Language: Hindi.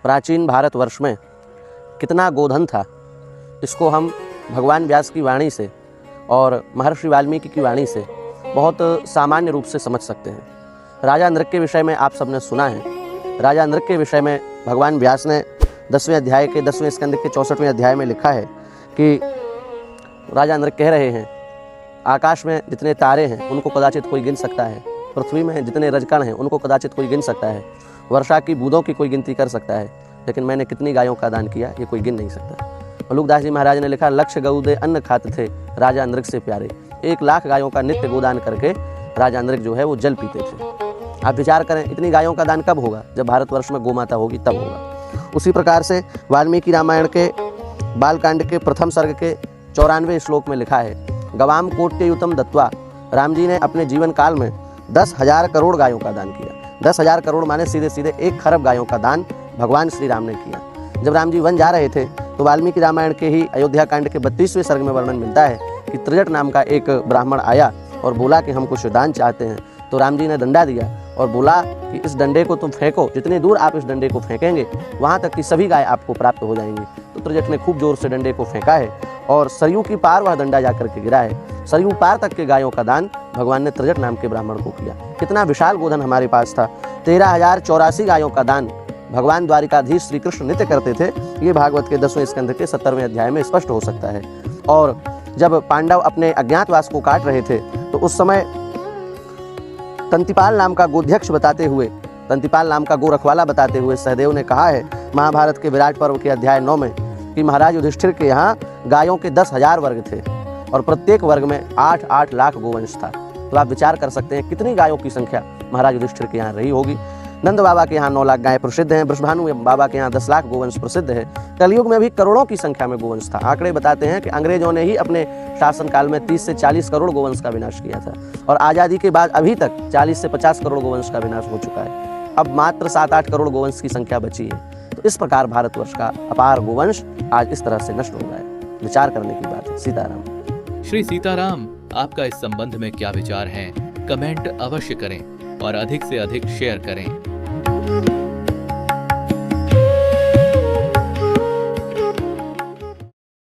प्राचीन भारतवर्ष में कितना गोधन था, इसको हम भगवान व्यास की वाणी से और महर्षि वाल्मीकि की वाणी से बहुत सामान्य रूप से समझ सकते हैं। राजा नृक के विषय में आप सबने सुना है। राजा नृक के विषय में भगवान व्यास ने 10वें अध्याय के 10वें स्कंद के 64वें अध्याय में लिखा है कि राजा नृक कह रहे हैं, आकाश में जितने तारे हैं उनको कदाचित कोई गिन सकता है, पृथ्वी में जितने रजकण हैं उनको कदाचित कोई गिन सकता है, वर्षा की बूंदों की कोई गिनती कर सकता है, लेकिन मैंने कितनी गायों का दान किया ये कोई गिन नहीं सकता। मलुकदास जी महाराज ने लिखा, लक्ष्य गऊ दे अन्न खाते थे राजा नृक से प्यारे। 1 लाख गायों का नित्य गोदान करके राजा नृक जो है वो जल पीते थे। आप विचार करें, इतनी गायों का दान कब होगा? जब भारतवर्ष में गोमाता होगी तब होगा। उसी प्रकार से वाल्मीकि रामायण के बालकांड के प्रथम सर्ग के 94वें श्लोक में लिखा है, गवाम कोट्ययुतम दत्वा। राम जी ने अपने जीवन काल में 10,000 करोड़ गायों का दान किया। 10,000 करोड़ माने सीधे सीधे 1 खरब गायों का दान भगवान श्री राम ने किया। जब राम जी वन जा रहे थे तो वाल्मीकि रामायण के ही अयोध्या कांड के 32वें सर्ग में वर्णन मिलता है कि त्रिजट नाम का एक ब्राह्मण आया और बोला कि हम कुछ दान चाहते हैं। तो राम जी ने डंडा दिया और बोला कि इस डंडे को तुम फेंको, जितनी दूर आप इस डंडे को फेंकेंगे वहाँ तक की सभी गाय आपको प्राप्त हो जाएंगी। तो त्रिजट ने खूब जोर से डंडे को फेंका है और सरयू की पार वह डंडा जाकर के गिरा है। सरयू पार तक के गायों का दान भगवान ने त्रिजट नाम के ब्राह्मण को किया। कितना विशाल गोधन हमारे पास था। 13,084 गायों का दान भगवान द्वारिकाधीश श्री कृष्ण नित्य करते थे। ये भागवत के 10वें स्कंध के 70वें अध्याय में स्पष्ट हो सकता है। और जब पांडव अपने अज्ञातवास को काट रहे थे तो उस समय तंतिपाल नाम का गोध्यक्ष बताते हुए, तंतिपाल नाम का गोरखवाला बताते हुए सहदेव ने कहा है महाभारत के विराट पर्व के अध्याय 9 में कि महाराज युधिष्ठिर के यहाँ गायों के 10,000 वर्ग थे और प्रत्येक वर्ग में 8-8 लाख गोवंश था। तो आप विचार कर सकते हैं कितनी गायों की संख्या महाराज युधिष्ठिर के यहाँ रही होगी। नंद बाबा के यहाँ 9 लाख गायें प्रसिद्ध हैं। वृषभानु बाबा के यहाँ 10 लाख गोवंश प्रसिद्ध है। कलयुग में भी करोड़ों की संख्या में गोवंश था। आंकड़े बताते हैं कि अंग्रेजों ने ही अपने शासनकाल में 30 से 40 करोड़ गोवंश का विनाश किया था और आज़ादी के बाद अभी तक 40 से 50 करोड़ गोवंश का विनाश हो चुका है। अब मात्र 7-8 करोड़ गोवंश की संख्या बची है। तो इस प्रकार भारतवर्ष का अपार गोवंश आज इस तरह से नष्ट हो रहा है। विचार करने की बात है। सीताराम। श्री सीताराम, आपका इस संबंध में क्या विचार है? कमेंट अवश्य करें और अधिक से अधिक शेयर करें।